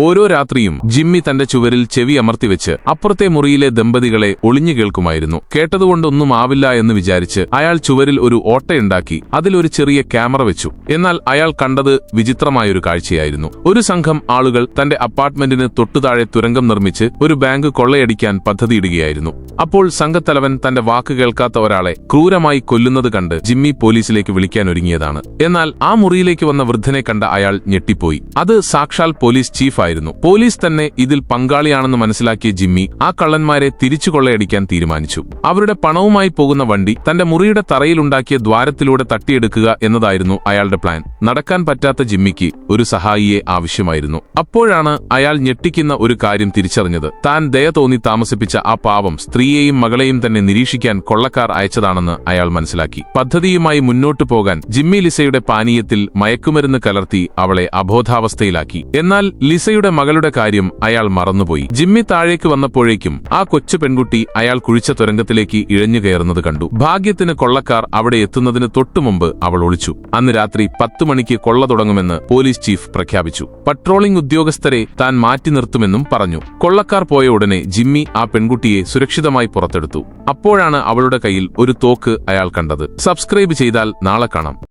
ഓരോ രാത്രിയും ജിമ്മി തന്റെ ചുവരിൽ ചെവി അമർത്തിവെച്ച് അപ്പുറത്തെ മുറിയിലെ ദമ്പതികളെ ഒളിഞ്ഞു കേൾക്കുമായിരുന്നു. കേട്ടതുകൊണ്ടൊന്നും ആവില്ല എന്ന് വിചാരിച്ച് അയാൾ ചുവരിൽ ഒരു ഓട്ടയുണ്ടാക്കി അതിലൊരു ചെറിയ ക്യാമറ വെച്ചു. എന്നാൽ അയാൾ കണ്ടത് വിചിത്രമായൊരു കാഴ്ചയായിരുന്നു. ഒരു സംഘം ആളുകൾ തന്റെ അപ്പാർട്ട്മെന്റിന് തൊട്ടുതാഴെ തുരങ്കം നിർമ്മിച്ച് ഒരു ബാങ്ക് കൊള്ളയടിക്കാൻ പദ്ധതിയിടുകയായിരുന്നു. അപ്പോൾ സംഘത്തലവൻ തന്റെ വാക്ക് കേൾക്കാത്ത ഒരാളെ ക്രൂരമായി കൊല്ലുന്നത് കണ്ട് ജിമ്മി പോലീസിലേക്ക് വിളിക്കാനൊരുങ്ങിയതാണ്. എന്നാൽ ആ മുറിയിലേക്ക് വന്ന വൃദ്ധനെ കണ്ട അയാൾ ഞെട്ടിപ്പോയി. അത് സാക്ഷാൽ പോലീസ് ചീഫായിരുന്നു. പോലീസ് തന്നെ ഇതിൽ പങ്കാളിയാണെന്ന് മനസ്സിലാക്കിയ ജിമ്മി ആ കള്ളന്മാരെ തിരിച്ചു കൊള്ളയടിക്കാൻ തീരുമാനിച്ചു. അവരുടെ പണവുമായി പോകുന്ന വണ്ടി തന്റെ മുറിയുടെ തറയിലുണ്ടാക്കിയ ദ്വാരത്തിലൂടെ തട്ടിയെടുക്കുക എന്നതായിരുന്നു അയാളുടെ പ്ലാൻ. നടക്കാൻ പറ്റാത്ത ജിമ്മിക്ക് ഒരു സഹായിയെ ആവശ്യമായിരുന്നു. അപ്പോഴാണ് അയാൾ ഞെട്ടിക്കുന്ന ഒരു കാര്യം തിരിച്ചറിഞ്ഞത്. താൻ ദയ തോന്നി താമസിപ്പിച്ച ആ പാവം സ്ത്രീയെയും മകളെയും തന്നെ നിരീക്ഷിക്കാൻ കൊള്ളക്കാർ അയച്ചതാണെന്ന് അയാൾ മനസ്സിലാക്കി. പദ്ധതിയുമായി മുന്നോട്ടു പോകാൻ ജിമ്മി ലിസയുടെ പാനീയത്തിൽ മയക്കുമരുന്ന് കലർത്തി അവളെ അബോധാവസ്ഥയിലാക്കി. എന്നാൽ ലിസയുടെ മകളുടെ കാര്യം അയാൾ മറന്നുപോയി. ജിമ്മി താഴേക്ക് വന്നപ്പോഴേക്കും ആ കൊച്ചു പെൺകുട്ടി അയാൾ കുഴിച്ച തുരങ്കത്തിലേക്ക് ഇഴഞ്ഞു കയറുന്നത് കണ്ടു. ഭാഗ്യത്തിന് കൊള്ളക്കാർ അവിടെ എത്തുന്നതിന് തൊട്ടുമുമ്പ് അവൾ ഒളിച്ചു. അന്ന് രാത്രി 10 മണിക്ക് കൊള്ള തുടങ്ങുമെന്ന് പോലീസ് ചീഫ് പ്രഖ്യാപിച്ചു. പട്രോളിംഗ് ഉദ്യോഗസ്ഥരെ താൻ മാറ്റി നിർത്തുമെന്നും പറഞ്ഞു. കൊള്ളക്കാർ പോയ ഉടനെ ജിമ്മി ആ പെൺകുട്ടിയെ സുരക്ഷിതമായി പുറത്തെടുത്തു. അപ്പോഴാണ് അവളുടെ കയ്യിൽ ഒരു തോക്ക് അയാൾ കണ്ടത്. സബ്സ്ക്രൈബ് ചെയ്താൽ നാളെ കാണാം.